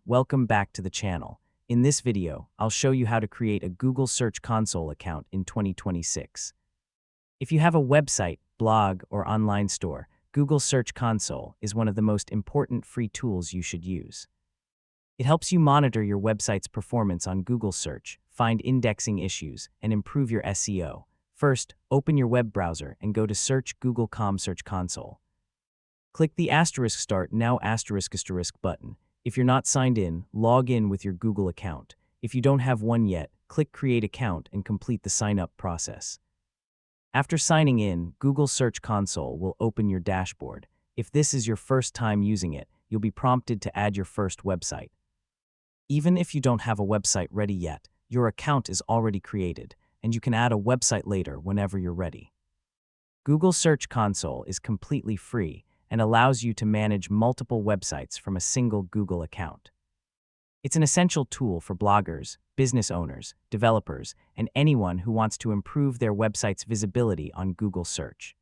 welcome back to the channel. In this video, I'll show you how to create a Google Search Console account in 2026. If you have a website, blog, or online store, Google Search Console is one of the most important free tools you should use. It helps you monitor your website's performance on Google Search, find indexing issues, and improve your SEO. First, open your web browser and go to Search Google.com Search Console. Click the *Start Now ** button. If you're not signed in, log in with your Google account. If you don't have one yet, click Create Account and complete the sign-up process. After signing in, Google Search Console will open your dashboard. If this is your first time using it, you'll be prompted to add your first website. Even if you don't have a website ready yet, your account is already created, and you can add a website later whenever you're ready. Google Search Console is completely free and allows you to manage multiple websites from a single Google account. It's an essential tool for bloggers, business owners, developers, and anyone who wants to improve their website's visibility on Google Search.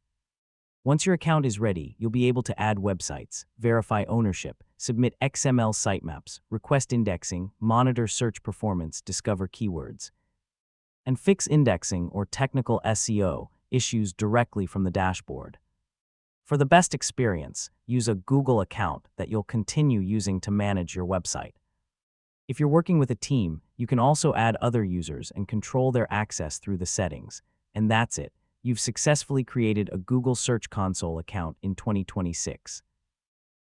Once your account is ready, you'll be able to add websites, verify ownership, submit XML sitemaps, request indexing, monitor search performance, discover keywords, and fix indexing or technical SEO issues directly from the dashboard. For the best experience, use a Google account that you'll continue using to manage your website. If you're working with a team, you can also add other users and control their access through the settings. And that's it. You've successfully created a Google Search Console account in 2026.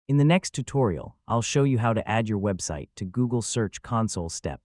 In the next tutorial, I'll show you how to add your website to Google Search Console step